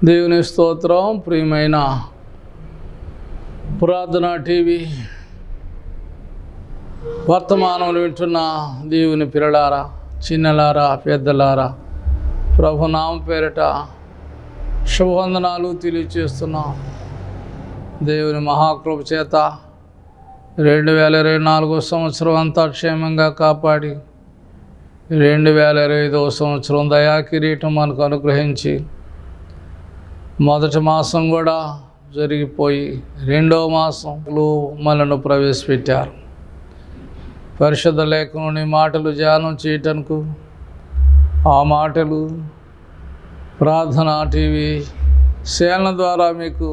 దేవుని స్తోత్రం. ప్రియమైన ప్రార్థనా టీవీ వర్తమానములు వింటున్న దేవుని పిల్లలారా, చిన్నలారా, పెద్దలారా, ప్రభునామం పేరిట శుభవందనాలు తెలియచేస్తున్నాం. దేవుని మహాకృప చేత 2024 సంవత్సరం అంతా క్షేమంగా కాపాడి 2025 సంవత్సరం దయా కిరీటం మనకు అనుగ్రహించి మొదటి మాసం కూడా జరిగిపోయి రెండవ మాసంలో మనను ప్రవేశపెట్టారు. పరిశుద్ధ లేఖలోని మాటలు ధ్యానం చేయటానికి, ఆ మాటలు ప్రార్థనా టీవీ సేవల ద్వారా మీకు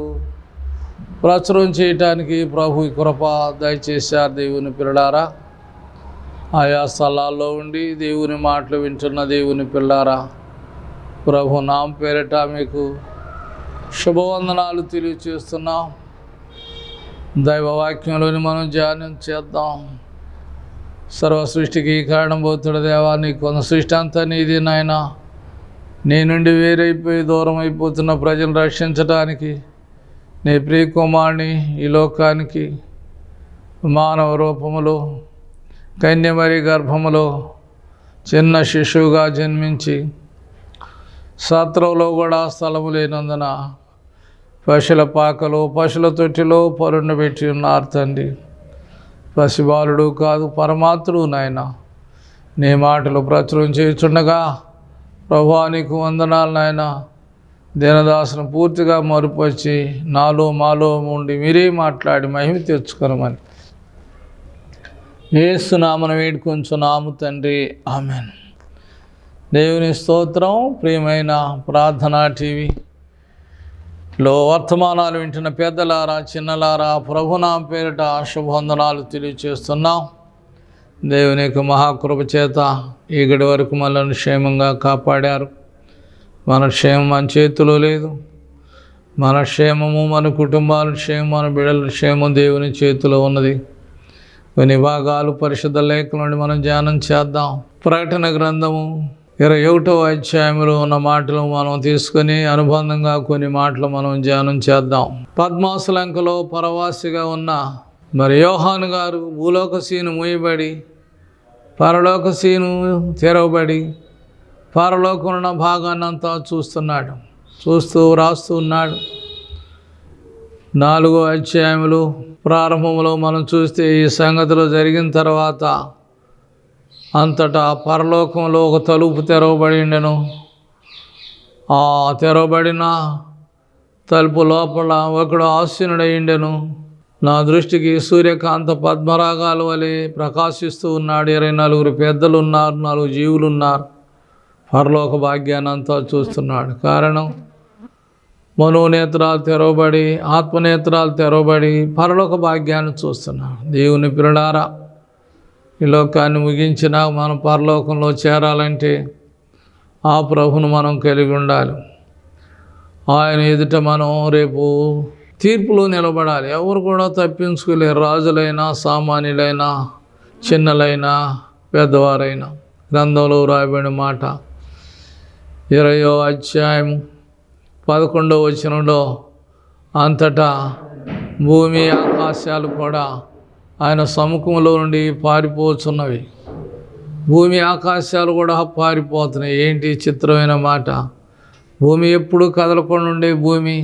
ప్రచురం చేయటానికి ప్రభు కృప దయచేశారు. దేవుని పిల్లారా, ఆయా స్థలాల్లో ఉండి దేవుని మాటలు వింటున్న దేవుని పిల్లారా, ప్రభు నామ పేరిట మీకు శుభవందనాలు తెలియచేస్తున్నాం. దైవవాక్యంలోని మనం ధ్యానం చేద్దాం. సర్వ సృష్టికి కారణభూతుడు దేవా, నీ కొంత సృష్టి అంతా నీది నాయన. నీ నుండి వేరైపోయి దూరం అయిపోతున్న ప్రజలను రక్షించడానికి నీ ప్రియ కుమారుని ఈ లోకానికి మానవ రూపములో కన్యమరి గర్భములో చిన్న శిశువుగా జన్మించి సత్రంలో కూడా స్థలము లేనందున పశుల పాకలో పశుల తొట్టిలో పరుండబెట్టి ఉన్నారు తండ్రి. పసిబాలుడు కాదు, పరమాత్ముడు నాయన. నీ మాటలు ప్రచురం చేయుచుండగా ప్రభువా నీకు వందనాలు నాయన. దీనదాసును పూర్తిగా మరుపరిచి నాలో మాలో ఉండి మీరే మాట్లాడి మహిమ తెచ్చుకొనమని యేసునామమున వేడుకొంచున్నాము తండ్రి, ఆమేన్. దేవుని స్తోత్రం. ప్రియమైన ప్రార్థనా టీవీలో వర్తమానాలు వింటున్న పెద్దలారా, చిన్నలారా, ప్రభునామ పేరిట శుభవందనాలు తెలియచేస్తున్నాం. దేవుని యొక్క మహాకృప చేత ఈ గడి వరకు మనల్ని క్షేమంగా కాపాడారు. మన క్షేమం మన చేతిలో లేదు. మన క్షేమము, మన కుటుంబాల క్షేమం, మన బిడ్డల క్షేమం దేవుని చేతిలో ఉన్నది. కొన్ని భాగాలు పరిశుద్ధ లేఖల నుండి మనం ధ్యానం చేద్దాం. ప్రకటన గ్రంథము 21వ అధ్యాయంలో ఉన్న మాటలు మనం తీసుకొని అనుబంధంగా కొన్ని మాటలు మనం ధ్యానం చేద్దాం. పద్మాసలంకలో పరవాసిగా ఉన్న యోహాను గారు భూలోక సీను మూయబడి పరలోక సీను తెరవబడి పరలోకం ఉన్న భాగాన్నంతా చూస్తున్నాడు. రాస్తూ ఉన్నాడు. 4వ అధ్యాయంలో ప్రారంభంలో మనం చూస్తే ఈ సంగతులు జరిగిన తర్వాత అంతటా పరలోకంలో ఒక తలుపు తెరవబడి ఉండెను. ఆ తెరవబడిన తలుపు లోపల ఒకడు ఆసీనుడయ్యుండెను. నా దృష్టికి సూర్యకాంత పద్మరాగాల వలె ప్రకాశిస్తూ ఉన్నాడు. 24 పెద్దలు ఉన్నారు, 4 జీవులు ఉన్నారు. పరలోక భాగ్యాన్ని అంతా చూస్తున్నాడు. కారణం, మనోనేత్రాలు తెరవబడి ఆత్మనేత్రాలు తెరవబడి పరలోక భాగ్యాన్ని చూస్తున్నాడు. దేవుని పిల్లలారా, ఈ లోకాన్ని ముగించినా మనం పరలోకంలో చేరాలంటే ఆ ప్రభును మనం కలిగి ఉండాలి. ఆయన ఎదుట మనం రేపు తీర్పులో నిలబడాలి. ఎవరు కూడా తప్పించుకోలేరు. రాజులైనా, సామాన్యులైనా, చిన్నలైనా, పెద్దవారైనా. గ్రంథంలో రాయబడిన మాట 20వ అధ్యాయం 11వ వచనంలో అంతటా భూమి ఆకాశాలు కూడా ఆయన సముఖంలో నుండి పారిపోతున్నవి. భూమి ఆకాశాలు కూడా పారిపోతున్నాయి. ఏంటి చిత్రమైన మాట! భూమి ఎప్పుడూ కదలకుండా ఉండే భూమి,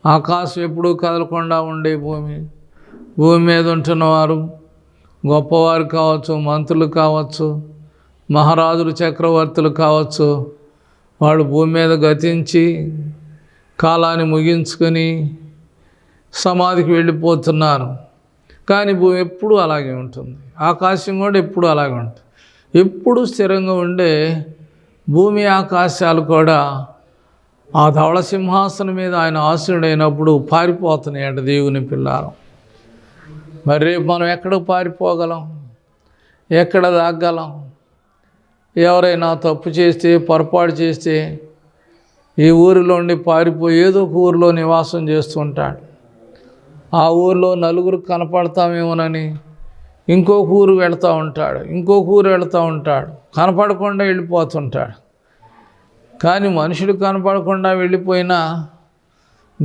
ఆకాశం ఎప్పుడూ కదలకుండా ఉండే భూమి. భూమి మీద ఉంటున్నవారు గొప్పవారు కావచ్చు, మంత్రులు కావచ్చు, మహారాజులు, చక్రవర్తులు కావచ్చు. వాళ్ళు భూమి మీద గతించి కాలాన్ని ముగించుకొని సమాధికి వెళ్ళిపోతున్నారు. కానీ భూమి ఎప్పుడూ అలాగే ఉంటుంది. ఆకాశం కూడా ఎప్పుడూ అలాగే ఉంటుంది. ఎప్పుడు స్థిరంగా ఉండే భూమి ఆకాశాలు కూడా ఆ ధవళ సింహాసనం మీద ఆయన ఆసీనుడైనప్పుడు పారిపోతున్నాయి అంట. దేవుని పిల్లారం, మరి రేపు మనం ఎక్కడికి పారిపోగలం? ఎక్కడ దాగలం? ఎవరైనా తప్పు చేస్తే, పొరపాటు చేస్తే ఈ ఊరిలో ఉండి పారిపోయి ఏదో ఒక ఊరిలో నివాసం చేస్తుంటాడు. ఆ ఊరిలో నలుగురు కనపడతామేమోనని ఇంకొక ఊరు వెళ్తూ ఉంటాడు. కనపడకుండా వెళ్ళిపోతుంటాడు. కానీ మనుషులు కనపడకుండా వెళ్ళిపోయినా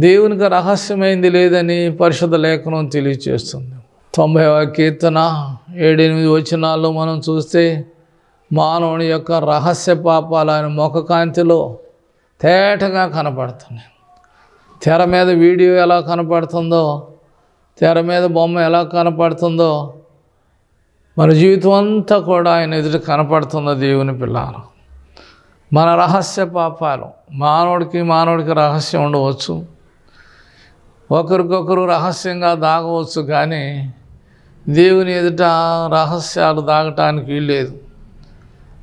దేవునికి రహస్యమైంది లేదని పరిశుద్ధ లేఖనం తెలియజేస్తుంది. 90వ కీర్తన 7-8 వచనాల్లో మనం చూస్తే మానవుని యొక్క రహస్య పాపాలు ఆయన ముఖ కాంతిలో తేటగా కనపడుతున్నాయి. తెర మీద వీడియో ఎలా కనపడుతుందో, తెర మీద బొమ్మ ఎలా కనపడుతుందో, మన జీవితం అంతా కూడా ఆయన ఎదుట కనపడుతుందో దేవుని పిల్లలు. మన రహస్య పాపాలు, మానవుడికి రహస్యం ఉండవచ్చు, ఒకరికొకరు రహస్యంగా దాగవచ్చు, కానీ దేవుని ఎదుట రహస్యాలు దాగటానికి వీల్లేదు.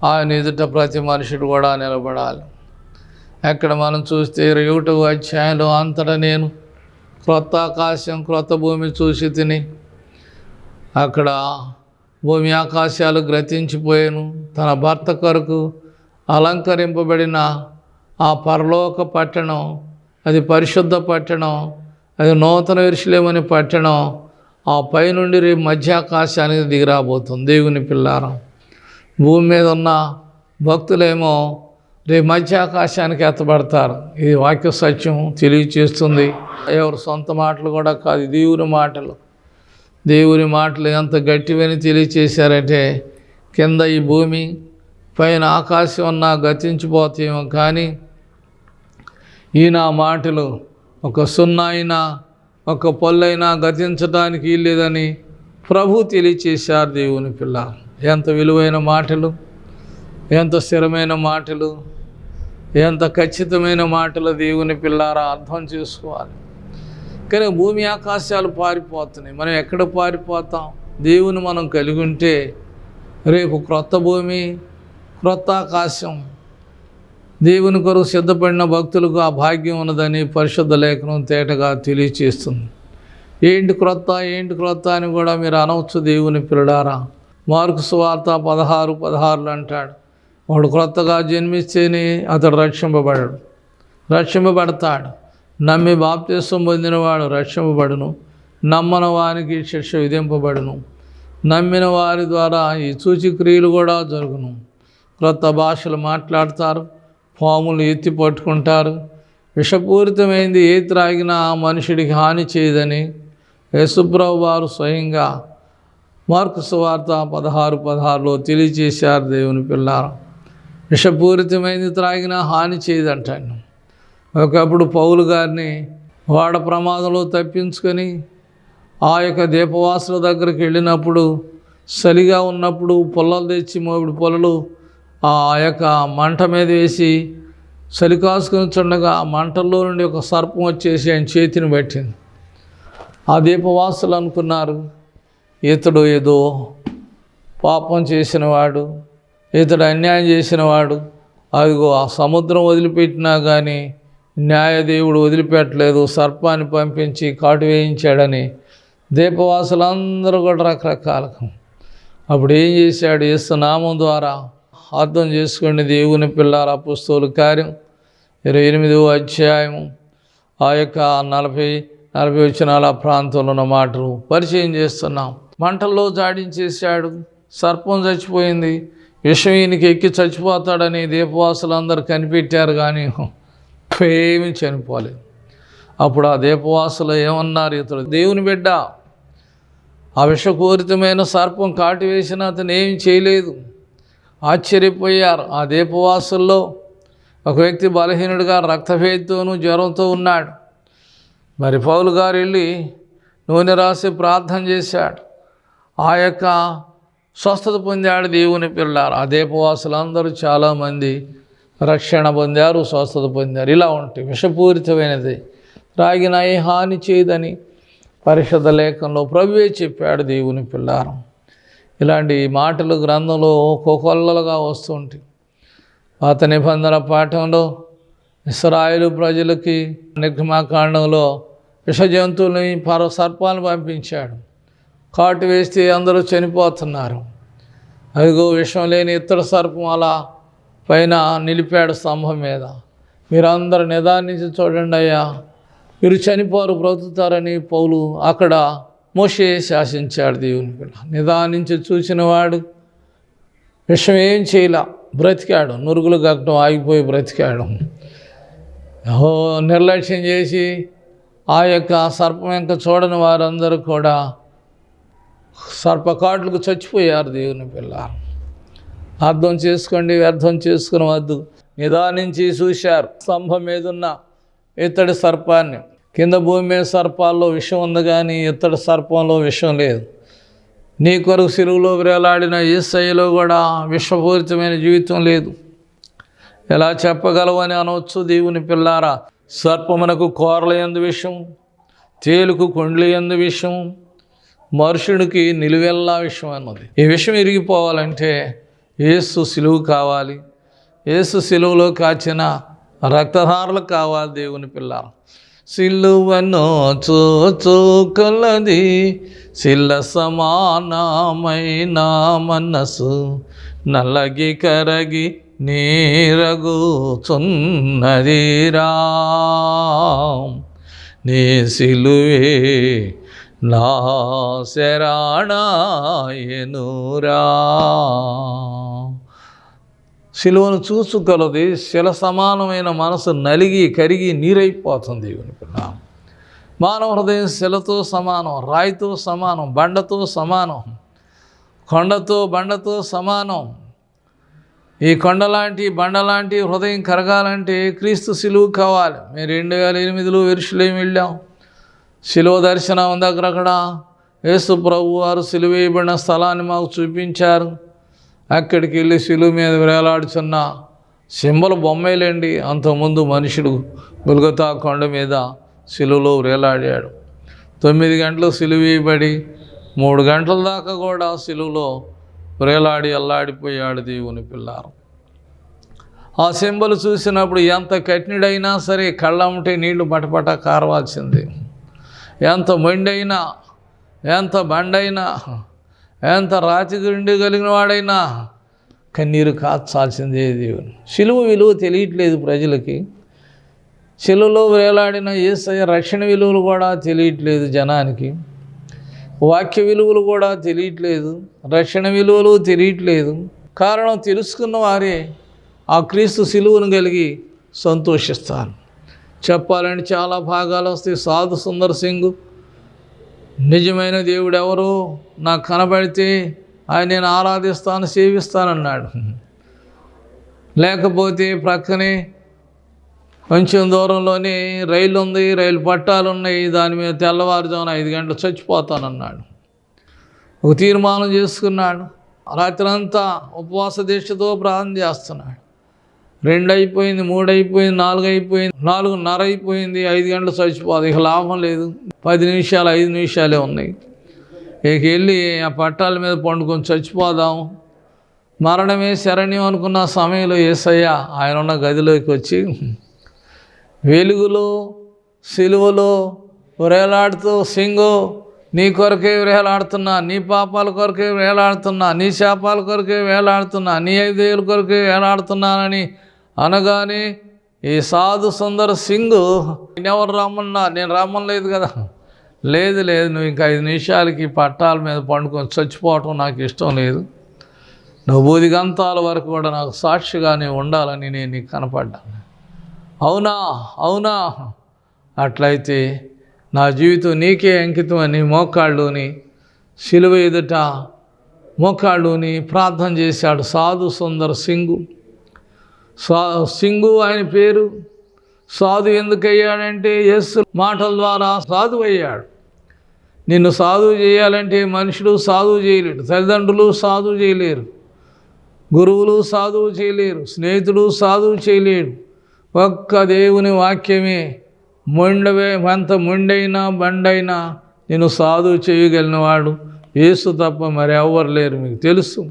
ఆయన ఎదుట ప్రతి మనుషుడు కూడా నిలబడాలి. ఎక్కడ మనం చూస్తే 21వ అధ్యాయంలో అంతటా నేను క్రొత్త ఆకాశం క్రొత్త భూమి చూసి తిని, అక్కడ భూమి ఆకాశాలు గతించిపోయాను, తన భర్త కొరకు అలంకరింపబడిన ఆ పరలోక పట్టణం, అది పరిశుద్ధ పట్టణం, అది నూతన యెరూషలేము పట్టణం ఆ పైనుండి రేపు మధ్యాకాశానికి దిగిరాబోతుంది. దేవుని పిల్లారా, భూమి మీద ఉన్న భక్తులేమో రేపు మధ్యాకాశానికి ఎత్తబడతారు. ఇది వాక్య సత్యం తెలియచేస్తుంది. ఎవరు సొంత మాటలు కూడా కాదు, దేవుని మాటలు ఎంత గట్టివని తెలియచేశారంటే, కింద ఈ భూమి పైన ఆకాశం ఉన్నా గతించిపోతాయేమో, కానీ ఈయన మాటలు ఒక సున్నా అయినా ఒక పొల్లైనా గతించడానికి లేదని ప్రభు తెలియచేశారు. దేవుని పిల్ల, ఎంత విలువైన మాటలు, ఎంత స్థిరమైన మాటలు, ఎంత ఖచ్చితమైన మాటలు దేవుని పిల్లారా, అర్థం చేసుకోవాలి. కానీ భూమి ఆకాశాలు పారిపోతున్నాయి, మనం ఎక్కడ పారిపోతాం? దేవుని మనం కలిగి ఉంటే రేపు క్రొత్త భూమి క్రొత్త ఆకాశం దేవుని కొరకు సిద్ధపడిన భక్తులకు ఆ భాగ్యం ఉన్నదని పరిశుద్ధ లేఖనం తేటగా తెలియచేస్తుంది. ఏంటి క్రొత్త అని కూడా మీరు అనవచ్చు దేవుని పిల్లారా. మార్కు సువార్త 16:16 అంటాడు, వాడు క్రొత్తగా జన్మిస్తేనే అతడు రక్షింపబడతాడు. నమ్మి బాప్తిసం పొందినవాడు రక్షింపబడును, నమ్మని వానికి శిక్ష విధింపబడును. నమ్మిన వారి ద్వారా ఈ సూచక్రియలు కూడా జరుగును. క్రొత్త భాషలు మాట్లాడతారు, పాములు ఎత్తి పట్టుకుంటారు. విషపూరితమైంది ఏ త్రాగినా మనుషుడికి హాని చేయదని యేసుప్రభు వారు స్వయంగా మార్కు సువార్త 16:16లో తెలియజేశారు. దేవుని పిల్లారా, విషపూరితమైంది త్రాగినా హాని చేయదంటాను. ఒకప్పుడు పౌలు గారిని వాడ ప్రమాదంలో తప్పించుకొని ఆ యొక్క దీపవాసుల దగ్గరికి వెళ్ళినప్పుడు, చలిగా ఉన్నప్పుడు పొల్లలు తెచ్చి మోవిడి పొలలు ఆ యొక్క మంట మీద వేసి చలి కాసుకొని చుండగా ఆ మంటల్లో నుండి ఒక సర్పం వచ్చేసి ఆయన చేతిని పట్టింది. ఆ దీపవాసులు అనుకున్నారు, ఇతడు ఏదో పాపం చేసినవాడు, ఇతడు అన్యాయం చేసినవాడు, అదిగో ఆ సముద్రం వదిలిపెట్టినా కానీ న్యాయదేవుడు వదిలిపెట్టలేదు, సర్పాన్ని పంపించి కాటు వేయించాడని దీపవాసులందరూ కూడా రకరకాలకు. అప్పుడు ఏం చేశాడు? యేసు నామం ద్వారా అర్థం చేసుకోండి దేవుని పిల్లారా. అపోస్తలుల కార్యం 28వ అధ్యాయం ఆ యొక్క 40 వచనాల ప్రాంతంలో ఉన్న మాటలు పరిచయం చేస్తున్నాం. మంటల్లో జాడించేశాడు, సర్పం చచ్చిపోయింది, విషం ఈయనకి ఎక్కి చచ్చిపోతాడని దీపవాసులందరూ కనిపెట్టారు, కానీ ఏమీ చనిపోలేదు. అప్పుడు ఆ దీపవాసులు ఏమన్నారు? ఇతడు దేవుని బిడ్డ, ఆ విషపూరితమైన సర్పం కాటు వేసిన అతను ఏమి చేయలేదు. ఆశ్చర్యపోయారు. ఆ దీపవాసుల్లో ఒక వ్యక్తి బలహీనుడిగా రక్తభేదితోనూ జ్వరంతో ఉన్నాడు. మరి పౌలు గారు వెళ్ళి నూనె రాసి ప్రార్థన చేశాడు, ఆ యొక్క స్వస్థత పొందాడు. దేవుని పిల్లారు, ఆ దీపవాసులందరూ చాలామంది రక్షణ పొందారు, స్వస్థత పొందారు. ఇలా ఉంటాయి. విషపూరితమైనది త్రాగిన ఏ హాని చేయదని పరిశుద్ధ లేఖనంలో ప్రభువే చెప్పాడు. దేవుని పిల్లారు, ఇలాంటి మాటలు గ్రంథంలో కోకొల్లలుగా వస్తుంటాయి. పాత నిబంధన పాఠంలో ఇశ్రాయేలు ప్రజలకి నిర్గమాకాండంలో విష జంతువులని సర్పాలను పంపించాడు, కాటు వేస్తే అందరూ చనిపోతున్నారు. అదిగో విషం లేని ఇతర సర్పం అలా పైన నిలిపాడు స్తంభం మీద. మీరందరూ నిదానించి చూడండి అయ్యా, మీరు చనిపోరు బ్రతుకుతారని పౌలు అక్కడ మోషే శాసించాడు. దేవుని పిల్ల నిదానించి చూసిన వాడు విషం ఏం చేయలా, బ్రతికాడు. నురుగులు గక్కడం ఆగిపోయి బ్రతికాడు. నిర్లక్ష్యం చేసి ఆ యొక్క సర్పం ఇంకా చూడని వారందరూ కూడా సర్పకాట్లకు చచ్చిపోయారు. దేవుని పిల్ల అర్థం చేసుకోండి, వ్యర్థం చేసుకుని వద్దు. నిదానించి చూశారు స్తంభం మీదున్న ఇత్తడి సర్పాన్ని. కింద భూమి మీద సర్పాల్లో విషం ఉంది, కానీ ఇత్తడి సర్పంలో విషం లేదు. నీ కొరకు సిలువలో వేలాడిన యేసయ్యలో కూడా విషపూరితమైన జీవితం లేదు. ఎలా చెప్పగలవు అని అనవచ్చు. దేవుని పిల్లారా, సర్పమునకు కోరల యందు విషం, తేలుకు కొండ్ల యందు విషం, మనుషుడికి నిలువెల్లా విషం అన్నది. ఈ విషయం ఇరిగిపోవాలంటే యేసు సిలువు కావాలి. యేసు సిలువలో కాచిన రక్తధారలు కావాలి. దేవుని పిల్లారా, సిలువను చూచుకొలది శిల సమానమైన మనసు, నల్లగి కరగి నీరగుచున్నదిరా, నీ సిలువే నా శరణాయనురా. సిలువను చూసుకొలది శిల సమానమైన మనసు నలిగి కరిగి నీరైపోతుంది. దేవుని పిల్ల, మానవ హృదయం శిలతో సమానం, రాయితో సమానం, బండతో సమానం, కొండతో బండతో సమానం. ఈ కొండలాంటి బండలాంటి హృదయం కరగాలంటే క్రీస్తు సిలువు కావాలి. మేము 2008లో యెరూషలేము వెళ్ళాం. సిలువ దర్శనం ఉంది అక్కడ. యేసు ప్రభు వారు సిలువ వేయబడిన స్థలాన్ని మాకు చూపించారు. అక్కడికి వెళ్ళి సిలువ మీద వేలాడుచున్న సింబల్ బొమ్మేలేండి. అంతకుముందు మనుషుడు గొల్గొతా కొండ మీద సిలువలో వేలాడాడు. 9 గంటలు సిలువ వేయబడి 3 గంటల దాకా కూడా సిలువలో వేలాడి అల్లాడిపోయాడు. దేవుని పిల్లారు, ఆ సింబల్ చూసినప్పుడు ఎంత కఠినుడైనా సరే కళ్ళమ్మటే నీళ్లు పటపట కారవాల్సింది. ఎంత మొండైనా, ఎంత బండైనా, ఎంత రాతిగుండి కలిగిన వాడైనా కన్నీరు కాచాల్సిందే. దేవుని సిలువ విలువ తెలియట్లేదు ప్రజలకి. సిలువలో వేలాడిన యేసయ్య రక్షణ విలువలు కూడా తెలియట్లేదు జనానికి. వాక్య విలువలు కూడా తెలియట్లేదు, రక్షణ విలువలు తెలియట్లేదు. కారణం తెలుసుకున్న వారే ఆ క్రీస్తు సిలువను కలిగి సంతోషిస్తారు. చెప్పాలంటే చాలా భాగాలు వస్తాయి. సాధు సుందర్ సింగ్ నిజమైన దేవుడు ఎవరో నాకు కనబడితే ఆయన నేను ఆరాధిస్తాను, సేవిస్తానన్నాడు. లేకపోతే ప్రక్కనే కొంచెం దూరంలోనే రైలు ఉంది, రైలు పట్టాలు ఉన్నాయి, దాని మీద తెల్లవారుజామున 5 గంటలు చచ్చిపోతానన్నాడు. ఒక తీర్మానం చేసుకున్నాడు. రాత్రంతా ఉపవాస దీక్షతో ప్రార్థన చేస్తున్నాడు. 2 అయిపోయింది, 3 అయిపోయింది, 4 అయిపోయింది, 4:30 అయిపోయింది, 5 గంటలు చచ్చిపోదు. ఇక లాభం లేదు. 10 నిమిషాలు 5 నిమిషాలే ఉన్నాయి. ఇక వెళ్ళి ఆ పట్టాల మీద పండుకొని చచ్చిపోదాం, మరణమే శరణ్యం అనుకున్న సమయంలో యేసయ్య ఆయన ఉన్న గదిలోకి వచ్చి వెలుగులో సిలువలో వేలాడుతూ, సింగు నీ కొరకే వేలాడుతున్నా, నీ పాపాల కొరకే వేలాడుతున్నా, నీ శాపాల కొరకే వేలాడుతున్నా, నీ ఐదేయుల కొరకే వేలాడుతున్నానని అనగానే ఈ సాధు సుందర్ సింగ్ ఎవరు రమ్మన్నా, నేను రమ్మలేదు కదా, లేదు నువ్వు ఇంకా 5 నిమిషాలకి పట్టాల మీద పండుకొని చచ్చిపోవటం నాకు ఇష్టం లేదు, నువ్వు బూదిగంతాల వరకు కూడా నాకు సాక్షిగానే ఉండాలని నేను నీకు కనపడ్డాను. అవునా, అట్లయితే నా జీవితం నీకే అంకితం అని మోకాళ్ళుని సిలువ ఎదుట మోకాళ్ళుని ప్రార్థన చేశాడు సాధు సుందర్ సింగు. సింగు ఆయన పేరు. సాధు ఎందుకు అయ్యాడంటే యేసు మాటల ద్వారా సాధు అయ్యాడు. నిన్ను సాధువు చేయాలంటే మనుషుడు సాధువు చేయలేడు, తల్లిదండ్రులు సాధువు చేయలేరు, గురువులు సాధువు చేయలేరు, స్నేహితుడు సాధువు చేయలేడు. ఒక్క దేవుని వాక్యమే ఎంత మొండైనా బండైనా నేను సాధువు చేయగలిగినవాడు యేసు తప్ప మరి ఎవరు లేరు. మీకు తెలుసు,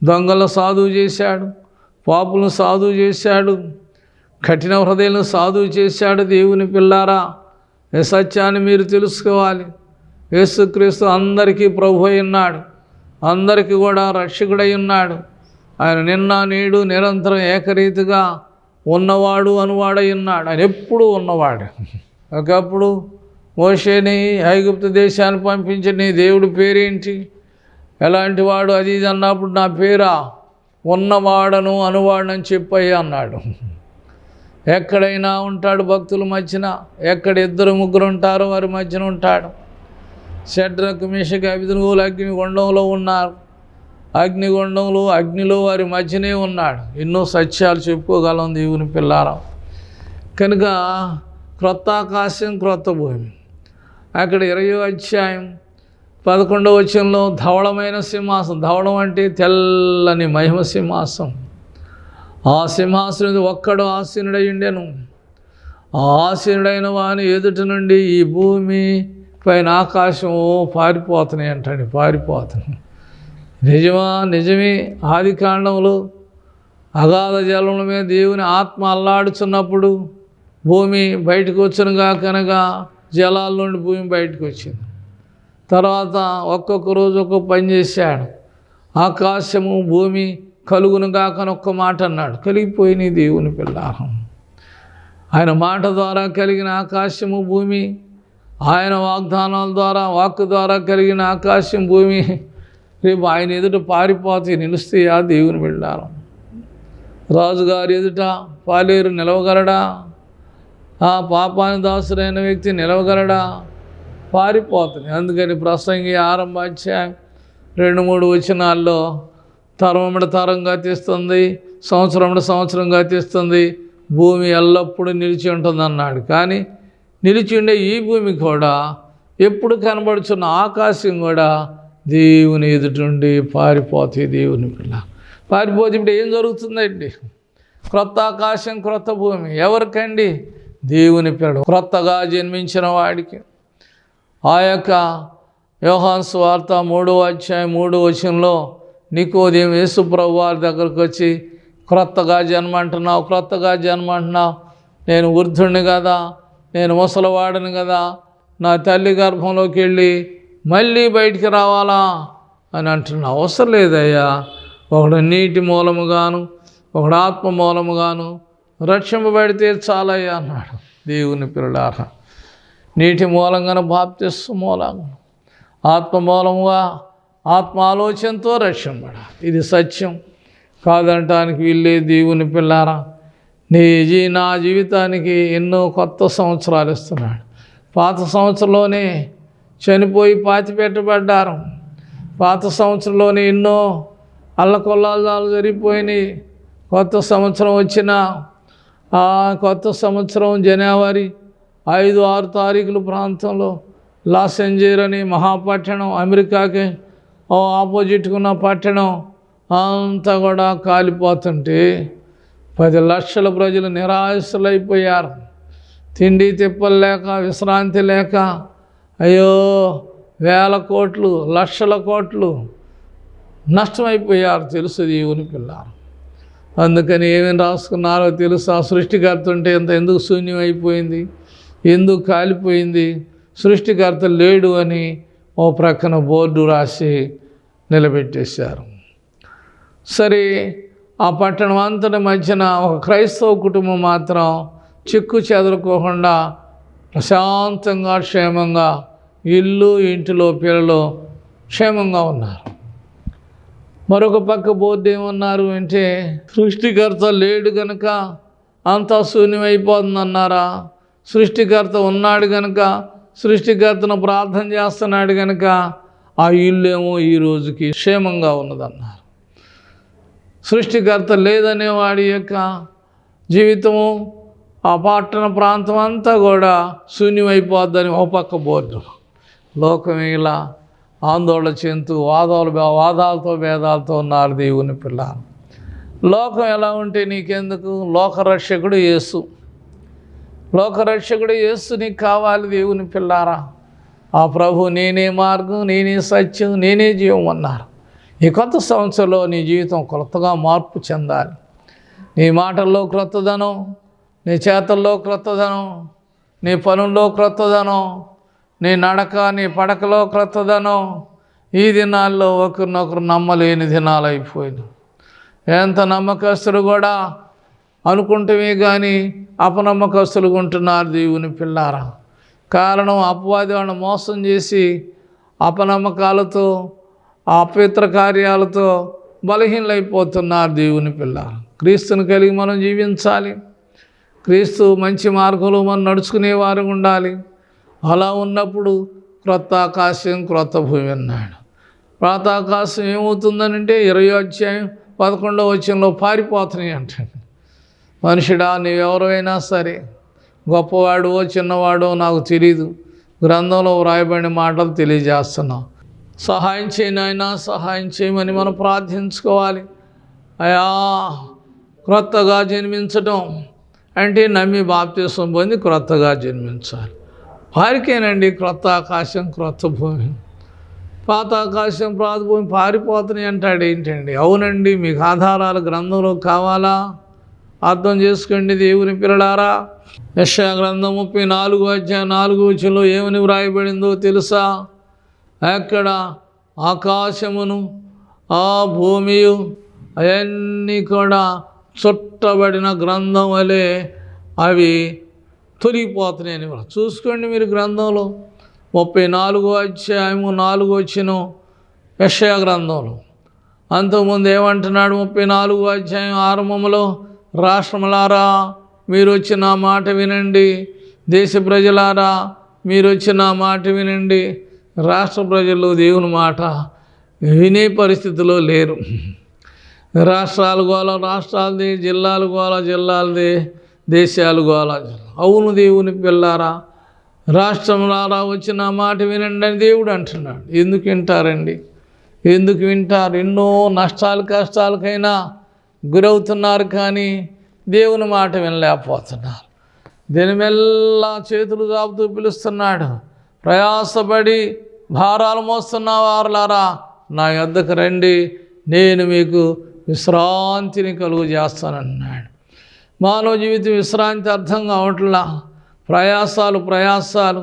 దొంగల సాధువు చేశాడు, పాపులను సాధువు చేశాడు, కఠిన హృదయాలను సాధువు చేశాడు. దేవుని పిల్లారా, ఈ సత్యాన్ని మీరు తెలుసుకోవాలి. యేసుక్రీస్తు అందరికీ ప్రభు అయి ఉన్నాడు, అందరికీ కూడా రక్షకుడై ఉన్నాడు. ఆయన నిన్న నేడు నిరంతరం ఏకరీతిగా ఉన్నవాడు అనువాడై ఉన్నాడు. ఆయన ఎప్పుడూ ఉన్నవాడు. ఒకప్పుడు మోషేని ఐగుప్తు దేశాన్ని పంపించిన నీ దేవుడి పేరేంటి, ఎలాంటి వాడు, అది ఇది అన్నప్పుడు నా పేరా ఉన్నవాడను అనువాడని చెప్పయ్యా అన్నాడు. ఎక్కడైనా ఉంటాడు భక్తుల మధ్యన. ఎక్కడ 2-3 ఉంటారో వారి మధ్యన ఉంటాడు. షడ్రకు మేషకు అబేద్నెగోలు అగ్నిగుండంలో ఉన్నారు. అగ్నిలో వారి మధ్యనే ఉన్నాడు. ఎన్నో సత్యాలు చెప్పుకోగలం దేవుని పిల్లారా. కనుక క్రొత్త ఆకాశం క్రొత్త భూమి. అక్కడ 20వ అధ్యాయం 11వ వచనంలో ధవళమైన సింహాసనం. ధవళం అంటే తెల్లని మహిమ సింహాసనం. ఆ సింహాసనం ఒక్కడు ఆసీనుడై ఉండెను. ఆ ఆసీనుడైన వాని ఎదుట నుండి ఈ భూమి పైన ఆకాశం పారిపోతున్నాయి అంటాడు. పారిపోతున్నాయి. నిజమే. ఆది కాండంలో అగాధ జలముల మీద దేవుని ఆత్మ అల్లాడుచున్నప్పుడు భూమి బయటకు వచ్చునుగా కనుక జలాల నుండి భూమి బయటకు వచ్చింది. తర్వాత ఒక్కొక్క రోజు ఒక్కొక్క పని చేశాడు. ఆకాశము భూమి కలుగునుగా ఒక్క మాట అన్నాడు. కలిగిపోయినాయి దేవుని పిల్లారం. ఆయన మాట ద్వారా కలిగిన ఆకాశము భూమి, ఆయన వాగ్దానాల ద్వారా వాక్కు ద్వారా కలిగిన ఆకాశం భూమి రేపు ఆయన ఎదుట పారిపోతే నిలుస్తాయా దేవుని పిల్లారం? రాజుగారి ఎదుట పాలేరు నిలవగలడా? ఆ పాపాని దాసుడైన వ్యక్తి నిలవగలడా? పారిపోతుంది. అందుకని ప్రసంగి 6వ అధ్యాయం 2-3 వచనాల్లో తరమడ తరం గతిస్తుంది, సంవత్సరం గతిస్తుంది, భూమి ఎల్లప్పుడూ నిలిచి ఉంటుంది అన్నాడు. కానీ నిలిచి ఉండే ఈ భూమి కూడా ఎప్పుడు కనబడుచున్న ఆకాశం కూడా దేవుని ఎదుటుండి పారిపోతాయి. దేవుని పిల్ల పారిపోతే ఇప్పుడు ఏం జరుగుతుందండి? క్రొత్త ఆకాశం క్రొత్త భూమి ఎవరికండి? దేవుని పిల్ల క్రొత్తగా జన్మించిన వాడికి. ఆ యొక్క యోహాను సువార్త 3వ అధ్యాయం 3వ వచనంలో నికోదేము యేసు ప్రభువు వారి దగ్గరకు వచ్చి క్రొత్తగా జన్మ అంటున్నావు. నేను వృద్ధుడిని కదా, నేను ముసలివాడిని కదా, నా తల్లి గర్భంలోకి వెళ్ళి మళ్ళీ బయటికి రావాలా అని అంటున్నావు. అవసరం లేదయ్యా. ఒకడు నీటి మూలముగాను ఒకడు ఆత్మ మూలముగాను రక్షింపబడితే చాలయ్యా అన్నాడు. దేవుని పిల్లారా, నీటి మూలంగాను బాప్తిస్మ మూలంగా, ఆత్మ మూలముగా ఆత్మ ఆలోచనతో రక్షింపడాలి. ఇది సత్యం కాదంటానికి వీళ్ళే. దేవుని పిల్లారా, నా జీవితానికి ఎన్నో కొత్త సంవత్సరాలు ఇస్తున్నాడు. పాత సంవత్సరంలోనే చనిపోయి పాతిపెట్టబడ్డారు. పాత సంవత్సరంలోనే ఎన్నో అల్లకొల్లాలు జరిగిపోయినాయి. కొత్త సంవత్సరం వచ్చిన ఆ కొత్త సంవత్సరం జనవరి 5-6 తారీఖుల ప్రాంతంలో లాస్ ఏంజెల్స్ అని మహాపట్టణం, అమెరికాకి ఆపోజిట్గా ఉన్న పట్టణం అంతా కూడా కాలిపోతుంటే 10 లక్షల ప్రజలు నిరాశలైపోయారు. తిండి తిప్పలు లేక, విశ్రాంతి లేక, అయ్యో వేల కోట్లు లక్షల కోట్లు నష్టమైపోయారు. తెలుసు దేవుని పిల్లారు. అందుకని ఏమేమి రాసుకున్నారో తెలుసా? సృష్టికర్త ఉంటే ఎందుకు శూన్యమైపోయింది, ఎందుకు కాలిపోయింది, సృష్టికర్త లేడు అని ఓ ప్రక్కన బోర్డు రాసి నిలబెట్టేశారు. సరే, ఆ పట్టణం అంతటి మధ్యన ఒక క్రైస్తవ కుటుంబం మాత్రం చిక్కు చెదరుకోకుండా ప్రశాంతంగా క్షేమంగా ఇంటిలో పిల్లలు క్షేమంగా ఉన్నారు. మరొక పక్క బోర్డు ఏమన్నారు అంటే, సృష్టికర్త లేడు గనుక అంతా శూన్యమైపోతుందన్నారా? సృష్టికర్త ఉన్నాడు కనుక, సృష్టికర్తను ప్రార్థన చేస్తున్నాడు కనుక ఆ ఇల్లేమో ఈ రోజుకి క్షేమంగా ఉన్నదన్నారు. సృష్టికర్త లేదనే వాడి యొక్క జీవితము, ఆ పట్టణ ప్రాంతం అంతా కూడా శూన్యమైపోద్దని ఒక పక్క బోర్డు. లోకం ఇలా ఆందోళన చెందుతూ వాదాలతో భేదాలతో ఉన్నారు దేవుని పిల్ల. లోకం ఎలా ఉంటే నీకెందుకు? లోకరక్షకుడు యేసు. లోకరక్షకుడు యేసు నీకు కావాలి దేవుని పిల్లారా. ఆ ప్రభు నేనే మార్గం, నేనే సత్యం, నేనే జీవం అన్నారు. ఈ కొత్త సంవత్సరంలో నీ జీవితం కొత్తగా మార్పు చెందాలి. నీ మాటల్లో క్రొత్తదనం, నీ చేతల్లో క్రొత్తదనం, నీ పనుల్లో క్రొత్తదనం, నీ నడక నీ పడకలో క్రొత్తదనం. ఈ దినాల్లో ఒకరినొకరు నమ్మలేని దినాలు అయిపోయినాయి. ఎంత నమ్మకస్తులు కూడా అనుకుంటమే కానీ అపనమ్మకస్తులుగా ఉంటున్నారు దేవుని పిల్లారా. కారణం అపవాది వాళ్ళని మోసం చేసి అపనమ్మకాలతో అపవిత్ర కార్యాలతో బలహీనలైపోతున్నారు దేవుని పిల్లారా. క్రీస్తుని కలిగి మనం జీవించాలి. క్రీస్తు మంచి మార్గంలో మనం నడుచుకునేవారు ఉండాలి. అలా ఉన్నప్పుడు క్రొత్త ఆకాశం క్రొత్త భూమి అన్నాడు. పాత ఆకాశం ఏమవుతుందనంటే 20వ అధ్యాయం 11వ వచనంలో పారిపోతున్నాయి అంటాడు. మనుషుడా, నీవెవరైనా సరే, గొప్పవాడో చిన్నవాడో నాకు తెలీదు, గ్రంథంలో వ్రాయబడిన మాటలు తెలియజేస్తున్నాం. సహాయం చేయని ఆయన సహాయం చేయమని మనం ప్రార్థించుకోవాలి. అయా, క్రొత్తగా జన్మించటం అంటే నమ్మి బాప్తిసం పొంది క్రొత్తగా జన్మించాలి. వారికేనండి క్రొత్త ఆకాశం క్రొత్త భూమి. పాత ఆకాశం పాత భూమి పారిపోతున్నాయి అంటాడు. ఏంటండి? అవునండి, మీకు ఆధారాలు గ్రంథంలో కావాలా? అర్థం చేసుకోండి దేవుని పిల్లలారా. యెషయా గ్రంథం 34వ అధ్యాయం 4వ వచనంలో ఏమని వ్రాయబడిందో తెలుసా? అక్కడ ఆకాశమును ఆ భూమియు అవన్నీ కూడా చుట్టబడిన గ్రంథం వలె అవి తొలగిపోతున్నాయని చూసుకోండి మీరు. గ్రంథంలో 34వ అధ్యాయము 4వ వచనం యెషయా గ్రంథంలో. అంతకుముందు ఏమంటున్నాడు? 34వ అధ్యాయం ఆరంభంలో, రాష్ట్రములారా మీరు వచ్చి నా మాట వినండి, దేశ ప్రజలారా మీరు వచ్చి నా మాట వినండి. రాష్ట్ర ప్రజలు దేవుని మాట వినే పరిస్థితిలో లేరు. రాష్ట్రాలు గోల రాష్ట్రాలది, జిల్లాలు గోల జిల్లాలది, దేశాలు గోల. అవును దేవుని పిల్లారా, రాష్ట్రంలారా వచ్చి నా మాట వినండి అని దేవుడు అంటున్నాడు. ఎందుకు వింటారండి? ఎందుకు వింటారు? ఎన్నో నష్టాలు కష్టాలకైనా గురవుతున్నారు, కానీ దేవుని మాట వినలేకపోతున్నారు. దినమెల్లా చేతులు జాపుతూ పిలుస్తున్నాడు. ప్రయాసపడి భారాలు మోస్తున్న వారులారా నా యొద్దకు రండి, నేను మీకు విశ్రాంతిని కలుగు చేస్తానన్నాడు. మానవ జీవితం విశ్రాంతి అర్థం కావట్లా. ప్రయాసాలు,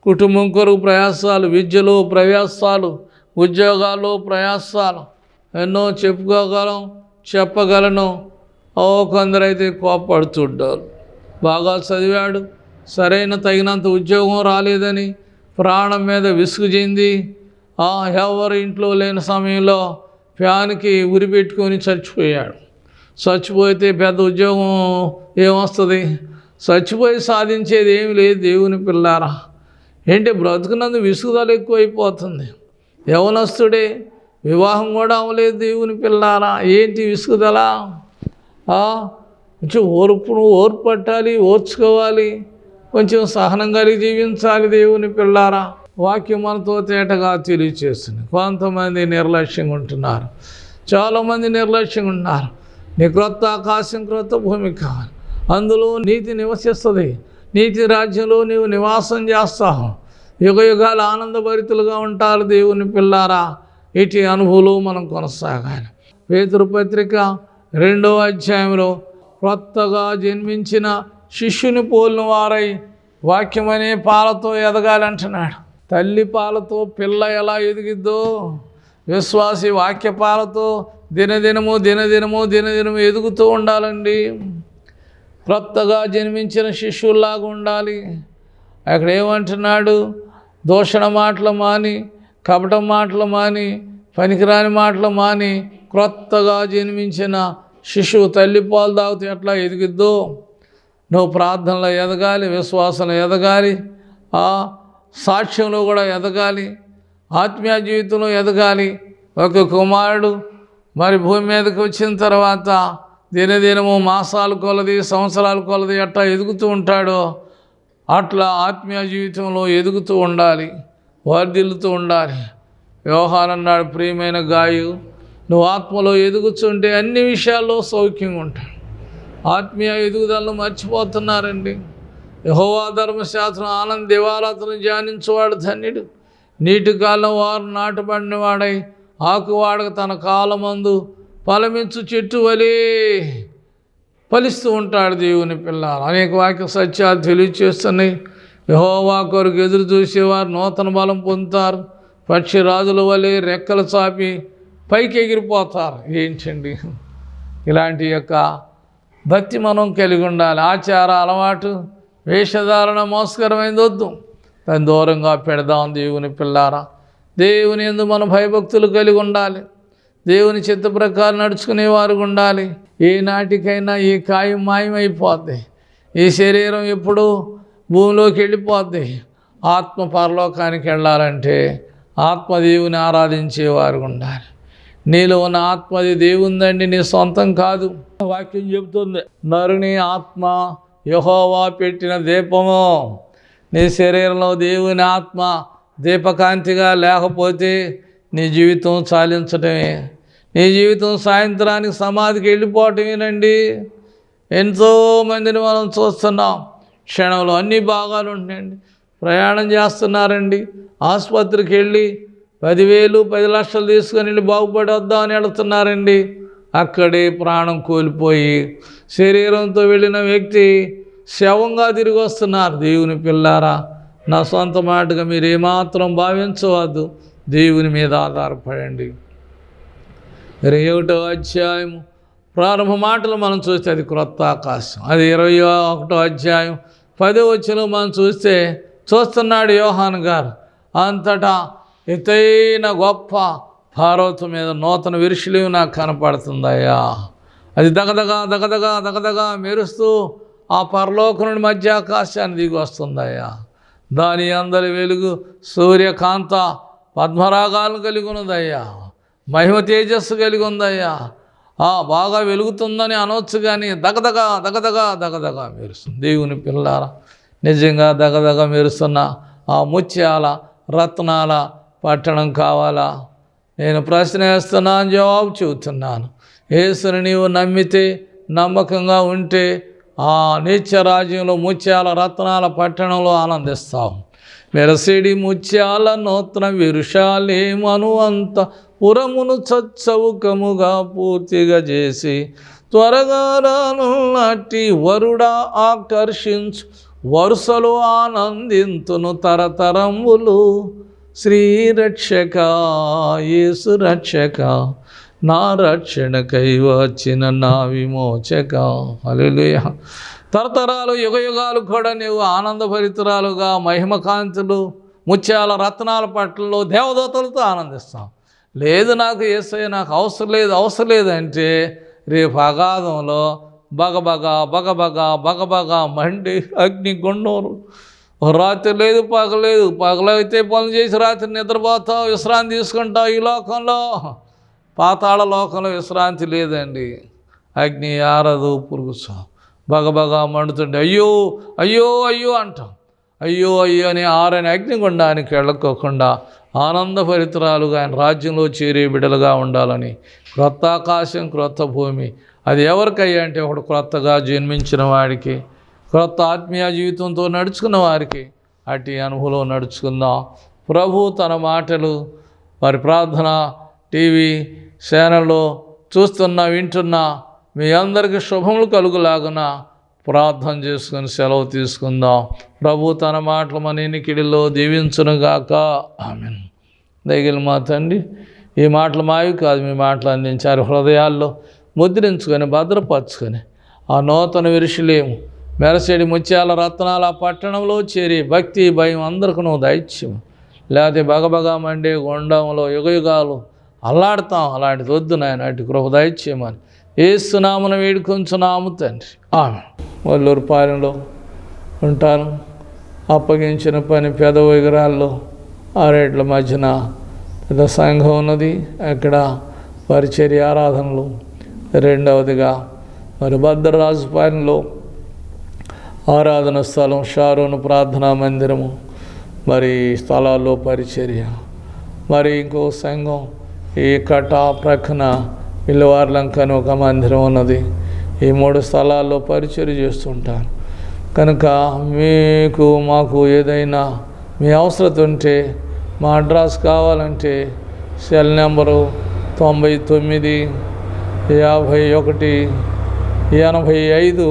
కుటుంబం కొరకు ప్రయాసాలు, విద్యలో ప్రయాసాలు, ఉద్యోగాల్లో ప్రయాసాలు. ఎన్నో చెప్పగలను. కొందరైతే కోపడుతుంటారు. బాగా చదివాడు, సరైన తగినంత ఉద్యోగం రాలేదని ప్రాణం మీద విసుగు చెంది ఎవరు ఇంట్లో లేని సమయంలో ఫ్యాన్కి ఉరి పెట్టుకొని చచ్చిపోయాడు. చచ్చిపోతే పెద్ద ఉద్యోగం ఏమొస్తుంది? చచ్చిపోయి సాధించేది ఏమి లేదు దేవుని పిల్లారా. ఏంటి బ్రతుకున్నందు విసుగుదల ఎక్కువైపోతుంది. యవనస్తుడే, వివాహం కూడా అవ్వలేదు దేవుని పిల్లారా. ఏంటి విసుగుదల? కొంచెం ఓర్పు పట్టాలి, ఓర్చుకోవాలి, కొంచెం సహనం కలిగి జీవించాలి దేవుని పిల్లారా. వాక్యం మనతో తేటగా తెలియచేస్తుంది. కొంతమంది నిర్లక్ష్యంగా ఉంటున్నారు, చాలామంది నిర్లక్ష్యంగా ఉంటున్నారు. నీ క్రొత్త ఆకాశం క్రొత్త భూమి కావాలి, అందులో నీతి నివసిస్తుంది, నీతి రాజ్యంలో నీవు నివాసం చేస్తావు, యుగ యుగాలు ఆనందభరితులుగా ఉంటారు దేవుని పిల్లారా. ఇటు అనుభవంలో మనం కొనసాగాలి. పేతురు పత్రిక 2వ అధ్యాయంలో క్రొత్తగా జన్మించిన శిష్యుని పోలిన వారై వాక్యమనే పాలతో ఎదగాలంటున్నాడు. తల్లి పాలతో పిల్ల ఎలా ఎదిగిద్దో విశ్వాసి వాక్య పాలతో దినదినము ఎదుగుతూ ఉండాలండి. క్రొత్తగా జన్మించిన శిష్యుల్లాగా ఉండాలి. అక్కడ ఏమంటున్నాడు? దూషణ మాటలు మాని, కపటం మాటలు మాని, పనికిరాని మాటలు మాని క్రొత్తగా జన్మించిన శిశువు తల్లి పాలు తాగితే ఎట్లా ఎదిగిద్దో నువ్వు ప్రార్థనలో ఎదగాలి, విశ్వాసంలో ఎదగాలి, సాక్ష్యంలో కూడా ఎదగాలి, ఆత్మీయ జీవితంలో ఎదగాలి. ఒక కుమారుడు మరి భూమి మీదకి వచ్చిన తర్వాత దినదినము మాసాలు కొలది, సంవత్సరాలు కొలది ఎట్లా ఎదుగుతూ ఉంటాడో అట్లా ఆత్మీయ జీవితంలో ఎదుగుతూ ఉండాలి, వర్ధిల్లుతూ ఉండాలి. యోహాను అన్నాడు, ప్రియమైన గాయు, నువ్వు ఆత్మలో ఎదుగుతుంటే అన్ని విషయాల్లో సౌఖ్యంగా ఉంటాయి. ఆత్మీయ ఎదుగుదలను మర్చిపోతున్నారండి. యెహోవా ధర్మశాస్త్రం ఆనంద దివారాత్రులను ధ్యానించేవాడు ధన్యుడు. నీటి కాలం వారు నాటబడిన వాడై ఆకువాడక తన కాలమందు ఫలమిచ్చు చెట్టు వలె ఫలిస్తూ ఉంటాడు దేవుని పిల్లలు. అనేక వాక్య సత్యాలు తెలియచేస్తున్నాయి. యెహోవా కొరకు ఎదురు చూసేవారు నూతన బలం పొందుతారు, పక్షి రాజుల వలె రెక్కలు చాపి పైకి ఎగిరిపోతారు. ఏంటండి ఇలాంటి యొక్క భక్తి మనం కలిగి ఉండాలి. ఆచార అలవాటు వేషధారణ మోసకరమైనది వద్దు, దాన్ని దూరంగా పెడదాం దేవుని పిల్లారా. దేవుని యందు మన భయభక్తులు కలిగి ఉండాలి, దేవుని చిత్త ప్రకారం నడుచుకునేవారు ఉండాలి. ఏ నాటికైనా ఈ కాయం మాయమైపోద్ది, ఈ శరీరం ఎప్పుడు భూమిలోకి వెళ్ళిపోద్ది. ఆత్మ పరలోకానికి వెళ్ళాలంటే ఆత్మదేవుని ఆరాధించేవారు ఉండాలి. నీలో ఉన్న ఆత్మది దేవుందండి, నీ సొంతం కాదు. వాక్యం చెబుతుంది, నరుని ఆత్మ యెహోవా పెట్టిన దీపము. నీ శరీరంలో దేవుని ఆత్మ దీపకాంతిగా లేకపోతే నీ జీవితం చాలించటమే. నీ జీవితం సాయంత్రానికి సమాధికి వెళ్ళిపోవటమేనండి. ఎంతోమందిని మనం చూస్తున్నాం, క్షణంలో అన్ని భాగాలు ఉంటున్నాయండి. ప్రయాణం చేస్తున్నారండి, ఆసుపత్రికి వెళ్ళి 10,000 10 లక్షలు తీసుకొని వెళ్ళి బాగుపడి వద్దామని వెళుతున్నారండి. అక్కడే ప్రాణం కోల్పోయి శరీరంతో వెళ్ళిన వ్యక్తి శవంగా తిరిగి వస్తున్నారు. దేవుని పిల్లారా, నా సొంత మాటగా మీరు ఏమాత్రం భావించవద్దు, దేవుని మీద ఆధారపడండి. 21వ అధ్యాయం ప్రారంభ మాటలు మనం చూస్తే అది క్రొత్త ఆకాశం. అది 21వ అధ్యాయం 10వ వచనం మనం చూస్తున్నాడు యోహాను గారు. అంతటా ఎత్తైన గొప్ప పర్వతం మీద నూతన యెరూషలేము నాకు కనపడుతుందయ్యా. అది దగదగా దగదగా దగదగా మెరుస్తూ ఆ పరలోకం నుండి మధ్య ఆకాశాన్ని దిగి వస్తుందయ్యా. దాని అందరి వెలుగు సూర్యకాంత పద్మరాగాలను కలిగి ఉన్నదయ్యా. మహిమ తేజస్సు కలిగి ఉందయ్యా. బాగా వెలుగుతుందని అనవచ్చు, కానీ దగదగా దగదగా దగదగా మెరుస్తుంది. దేవుని పిల్లారా, నిజంగా దగదగా మెరుస్తున్న ఆ ముత్యాల రత్నాల పట్టణం కావాలా? నేను ప్రశ్న వేస్తున్నాను, జవాబు చెబుతున్నాను. యేసుని నీవు నమ్మితే, నమ్మకంగా ఉంటే ఆ నిత్యరాజ్యంలో ముత్యాల రత్నాల పట్టణంలో ఆనందిస్తావు. మెరసిడి ముత్యాల నూతన యెరూషలేము అంత పురమును చచ్చవుకముగా పూర్తిగా చేసి త్వరగా రానున్నట్టి వరుడా ఆకర్షించు వరుసలో ఆనందింతును తరతరములు. శ్రీరక్షక యేసు రక్షక, నా రక్షణకై వచ్చిన నా విమోచక. హల్లెలూయా. తరతరాలు యుగయుగాలు కూడా నీవు ఆనందభరితురాలుగా మహిమకాంతులు ముత్యాల రత్నాల పట్లలో దేవదూతలతో ఆనందిస్తాం. లేదు నాకు యేసయ్య నాకు అవసరం లేదు అంటే రేపు అగాధంలో బగబగ బగబగ బగబగ మండి అగ్ని గుండోరు. రాత్రి లేదు పగలేదు, పగలైతే పనులు చేసి రాత్రి నిద్రపోతావు, విశ్రాంతి తీసుకుంటావు. ఈ లోకంలో పాతాళ లోకంలో విశ్రాంతి లేదండి. అగ్ని ఆరదు, పురుగు బగబగ మండుతుండే అయ్యో అయ్యో అయ్యో అంటాం. అయ్యో అయ్యో అని ఆరని అగ్నిగుండానికి వెళ్ళకోకుండా ఆనందభరితురాలుగా ఆయన రాజ్యంలో చేరే బిడ్డలుగా ఉండాలని క్రొత్త ఆకాశం క్రొత్త భూమి. అది ఎవరికయ్యా అంటే ఒకడు క్రొత్తగా జన్మించిన వాడికి, క్రొత్త ఆత్మీయ జీవితంతో నడుచుకున్న వారికి అటు అనుభవం నడుచుకుందాం. ప్రభు తన మాటలు వారి ప్రార్థన టీవీ ఛానల్లో వింటున్నా మీ అందరికీ శుభములు కలుగులాగున ప్రార్థన చేసుకుని సెలవు తీసుకుందాం. ప్రభు తన మాటలు మన ఎన్నికిడిలో దీవించునుగాక. ఆమేన్. దయగల మా తండ్రి, ఈ మాటలు మావి కాదు, మీ మాటలు అందించారు. హృదయాల్లో ముద్రించుకొని భద్రపరచుకొని ఆ నూతన యెరూషలేము మెరసేడి ముత్యాల రత్నాల పట్టణంలో చేరి భక్తి భయం అందరికీ నువ్వు దైత్యం. లేకపోతే బగబగా మండే గుండంలో యుగయుగాలు అల్లాడతాం. అలాంటిది వద్దు నాయన, అటు కృప దయచేయమని యేసు నామమున వేడుకొంచున్నాము తండ్రి. ఆమేన్. వల్లూరుపాలెంలో ఉంటాను. అప్పగించిన పని పెదవిగ్రహాల్లో 6 ఏళ్ల మధ్యన పెద్ద సంఘం ఉన్నది. అక్కడ పరిచర్య ఆరాధనలు. రెండవదిగా మరి భద్రరాజుపాలెంలో ఆరాధన స్థలం, షారోను ప్రార్థనా మందిరము, మరి స్థలాల్లో పరిచర్య. మరి ఇంకో సంఘం ఈ కట్ట ప్రక్కన పిల్లవార్లంక అని ఒక మందిరం ఉన్నది. ఈ 3 స్థలాల్లో పరిచర్య చేస్తుంటాను. కనుక మీకు మాకు ఏదైనా మీ అవసరం ఉంటే, మా అడ్రస్ కావాలంటే సెల్ నెంబరు 99 51 85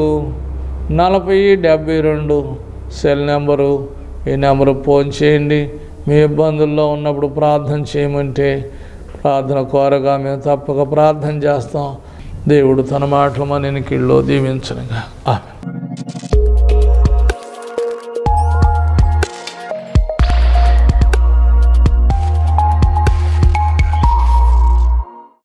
40 72 సెల్ నెంబరు. ఈ నెంబరు ఫోన్ చేయండి. మీ ఇబ్బందుల్లో ఉన్నప్పుడు ప్రార్థన చేయమంటే ప్రార్థన కోరగా మేము తప్పక ప్రార్థన చేస్తాం. దేవుడు తన మాటలు మన ఎన్నికల్లో దీవించునుగా. ఆమేన్.